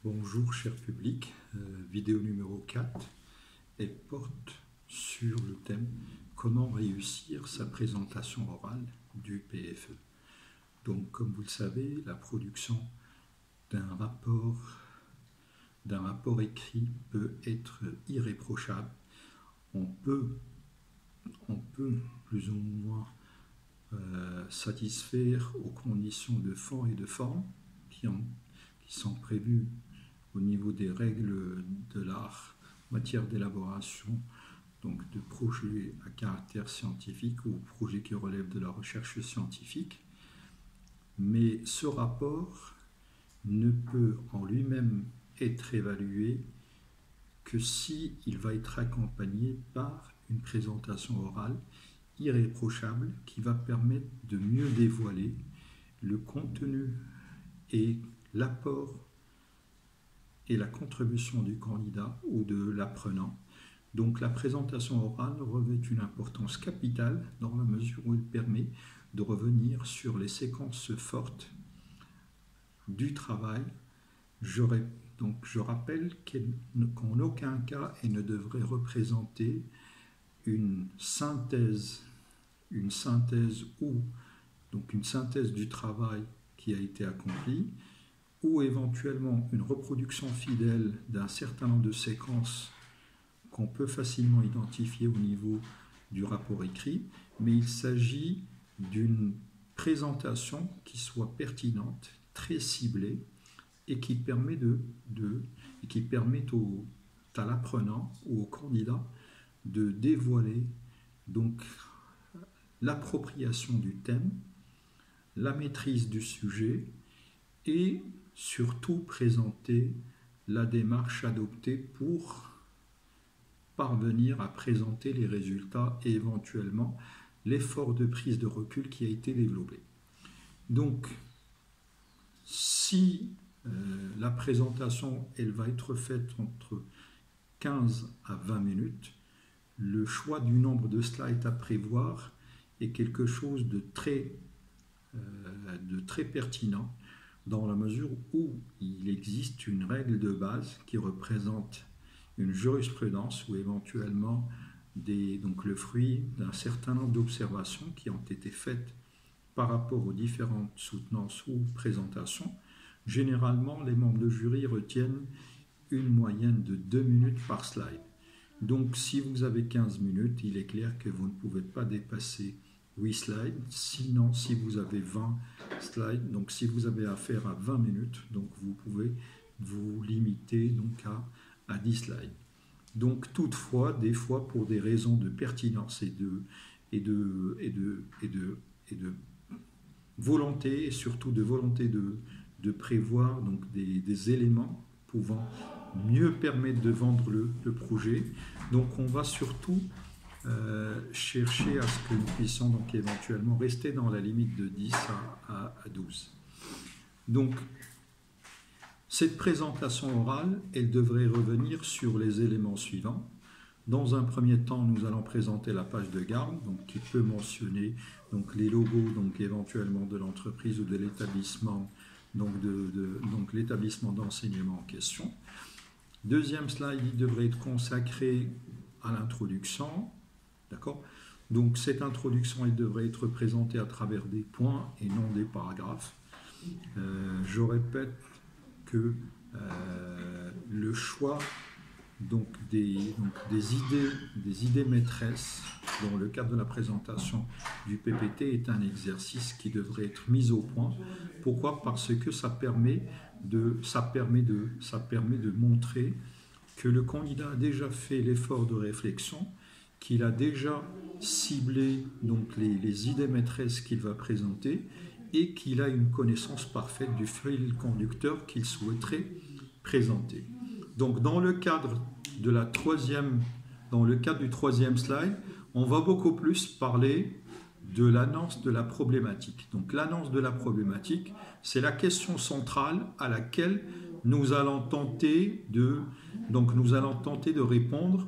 Bonjour cher public, vidéo numéro 4, elle porte sur le thème comment réussir sa présentation orale du PFE. Donc comme vous le savez, la production d'un rapport écrit peut être irréprochable. On peut plus ou moins satisfaire aux conditions de fond et de forme qui sont prévues au niveau des règles de l'art en matière d'élaboration donc de projets à caractère scientifique ou projets qui relèvent de la recherche scientifique. Mais ce rapport ne peut en lui-même être évalué que si il va être accompagné par une présentation orale irréprochable qui va permettre de mieux dévoiler le contenu et l'apport et la contribution du candidat ou de l'apprenant. Donc la présentation orale revêt une importance capitale dans la mesure où elle permet de revenir sur les séquences fortes du travail. Je rappelle qu'en aucun cas elle ne devrait représenter une synthèse du travail qui a été accompli, ou éventuellement une reproduction fidèle d'un certain nombre de séquences qu'on peut facilement identifier au niveau du rapport écrit, mais il s'agit d'une présentation qui soit pertinente, très ciblée, et qui permet à l'apprenant ou au candidat de dévoiler donc l'appropriation du thème, la maîtrise du sujet et surtout présenter la démarche adoptée pour parvenir à présenter les résultats et éventuellement l'effort de prise de recul qui a été développé. Donc, si la présentation elle va être faite entre 15 à 20 minutes, le choix du nombre de slides à prévoir est quelque chose de très pertinent, dans la mesure où il existe une règle de base qui représente une jurisprudence ou éventuellement le fruit d'un certain nombre d'observations qui ont été faites par rapport aux différentes soutenances ou présentations. Généralement, les membres de jury retiennent une moyenne de 2 minutes par slide. Donc, si vous avez 15 minutes, il est clair que vous ne pouvez pas dépasser 8 slides. Sinon, si vous avez 20 slides, donc si vous avez affaire à 20 minutes, donc vous pouvez vous limiter donc à 10 slides. Donc, toutefois, des fois, pour des raisons de pertinence et de volonté, et surtout de volonté de prévoir donc des éléments pouvant mieux permettre de vendre le projet. Donc on va surtout chercher à ce que nous puissions donc éventuellement rester dans la limite de 10 à 12. Donc cette présentation orale, elle devrait revenir sur les éléments suivants. Dans un premier temps, nous allons présenter la page de garde, donc qui peut mentionner donc les logos donc éventuellement de l'entreprise ou de l'établissement, donc l'établissement d'enseignement en question. Deuxième slide, il devrait être consacré à l'introduction, d'accord? Donc cette introduction, elle devrait être présentée à travers des points et non des paragraphes. Je répète que le choix des idées maîtresses dans le cadre de la présentation du PPT est un exercice qui devrait être mis au point. Pourquoi? Parce que ça permet de montrer que le candidat a déjà fait l'effort de réflexion, qu'il a déjà ciblé donc les idées maîtresses qu'il va présenter et qu'il a une connaissance parfaite du fil conducteur qu'il souhaiterait présenter. Donc dans le cadre du troisième slide, on va beaucoup plus parler de l'annonce de la problématique. Donc l'annonce de la problématique, c'est la question centrale à laquelle nous allons tenter de répondre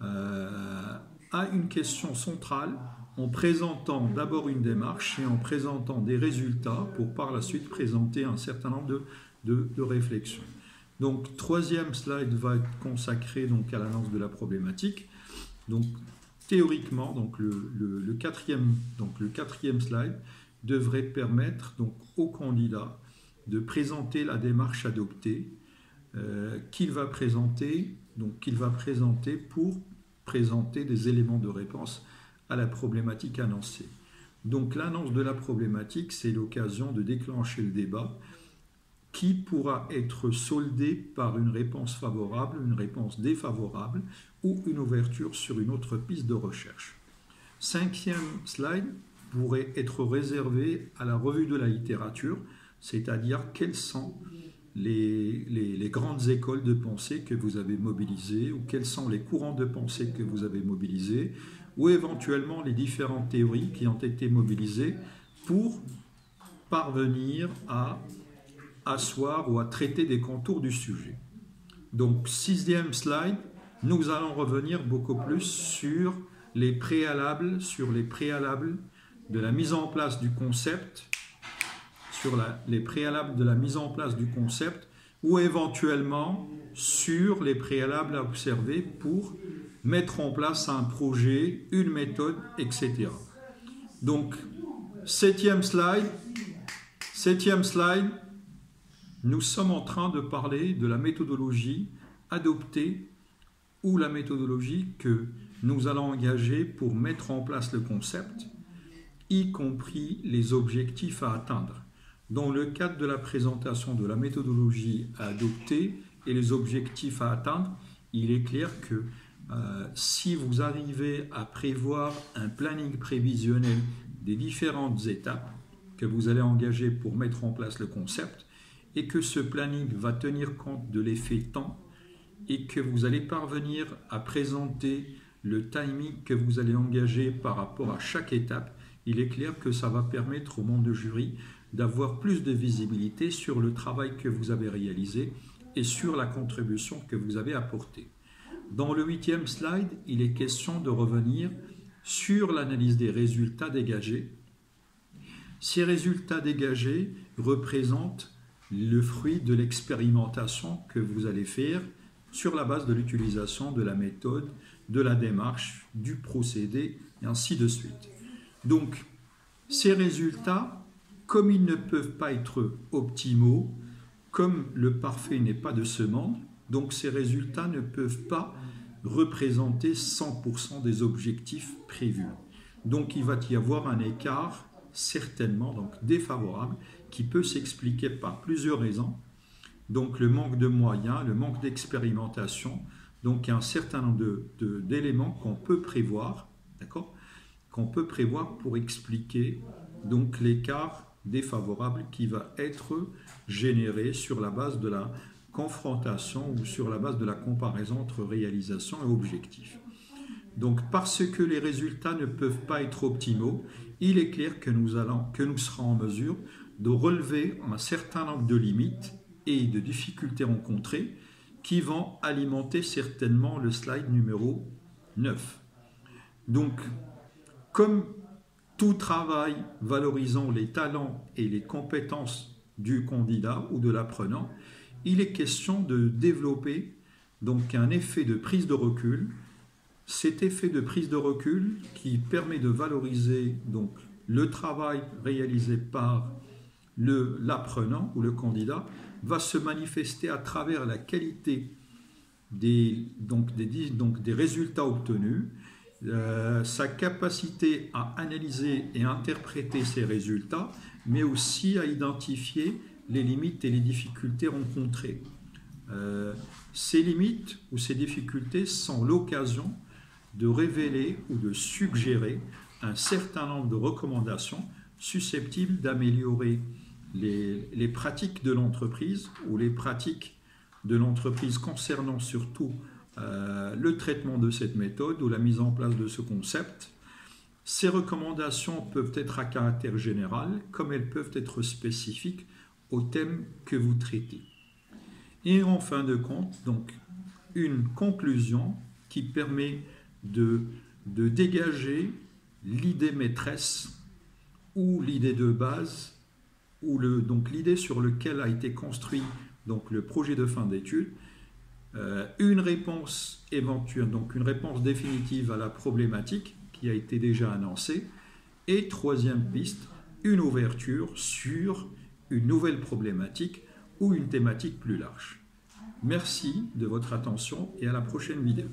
à une question centrale en présentant d'abord une démarche et en présentant des résultats pour par la suite présenter un certain nombre de réflexions. Donc, troisième slide va être consacré donc, à l'annonce de la problématique. Donc, théoriquement, donc, le quatrième slide devrait permettre donc, au candidat de présenter la démarche adoptée qu'il va présenter pour présenter des éléments de réponse à la problématique annoncée. Donc l'annonce de la problématique, c'est l'occasion de déclencher le débat qui pourra être soldé par une réponse favorable, une réponse défavorable ou une ouverture sur une autre piste de recherche. Cinquième slide pourrait être réservé à la revue de la littérature, c'est-à-dire quelles sont les grandes écoles de pensée que vous avez mobilisées ou quels sont les courants de pensée que vous avez mobilisés ou éventuellement les différentes théories qui ont été mobilisées pour parvenir à asseoir ou à traiter des contours du sujet. Donc, sixième slide, nous allons revenir beaucoup plus sur les préalables de la mise en place du concept, les préalables de la mise en place du concept ou éventuellement sur les préalables à observer pour mettre en place un projet, une méthode, etc. Donc, septième slide, nous sommes en train de parler de la méthodologie adoptée ou la méthodologie que nous allons engager pour mettre en place le concept, y compris les objectifs à atteindre. Dans le cadre de la présentation de la méthodologie à adopter et les objectifs à atteindre, il est clair que si vous arrivez à prévoir un planning prévisionnel des différentes étapes que vous allez engager pour mettre en place le concept et que ce planning va tenir compte de l'effet temps et que vous allez parvenir à présenter le timing que vous allez engager par rapport à chaque étape, il est clair que ça va permettre au monde de jury d'avoir plus de visibilité sur le travail que vous avez réalisé et sur la contribution que vous avez apportée. Dans le huitième slide, il est question de revenir sur l'analyse des résultats dégagés. Ces résultats dégagés représentent le fruit de l'expérimentation que vous allez faire sur la base de l'utilisation de la méthode, de la démarche, du procédé, et ainsi de suite. Donc, ces résultats, comme ils ne peuvent pas être optimaux, comme le parfait n'est pas de ce monde, donc ces résultats ne peuvent pas représenter 100% des objectifs prévus. Donc il va y avoir un écart certainement donc défavorable qui peut s'expliquer par plusieurs raisons. Donc le manque de moyens, le manque d'expérimentation, donc il y a un certain nombre d'éléments qu'on peut prévoir, d'accord, qu'on peut prévoir pour expliquer donc l'écart défavorable qui va être généré sur la base de la confrontation ou sur la base de la comparaison entre réalisation et objectif. Donc parce que les résultats ne peuvent pas être optimaux, il est clair que nous serons en mesure de relever un certain nombre de limites et de difficultés rencontrées qui vont alimenter certainement le slide numéro 9. Donc, comme tout travail valorisant les talents et les compétences du candidat ou de l'apprenant, il est question de développer donc un effet de prise de recul. Cet effet de prise de recul qui permet de valoriser donc le travail réalisé par l'apprenant ou le candidat va se manifester à travers la qualité des résultats obtenus, sa capacité à analyser et interpréter ces résultats, mais aussi à identifier les limites et les difficultés rencontrées. Ces limites ou ces difficultés sont l'occasion de révéler ou de suggérer un certain nombre de recommandations susceptibles d'améliorer les pratiques de l'entreprise ou les pratiques de l'entreprise concernant surtout le traitement de cette méthode ou la mise en place de ce concept. Ces recommandations peuvent être à caractère général comme elles peuvent être spécifiques au thème que vous traitez. Et en fin de compte, donc, une conclusion qui permet de dégager l'idée maîtresse ou l'idée de base ou donc l'idée sur laquelle a été construit donc le projet de fin d'études, une réponse éventuelle, donc une réponse définitive à la problématique qui a été déjà annoncée, et troisième piste, une ouverture sur une nouvelle problématique ou une thématique plus large. Merci de votre attention et à la prochaine vidéo.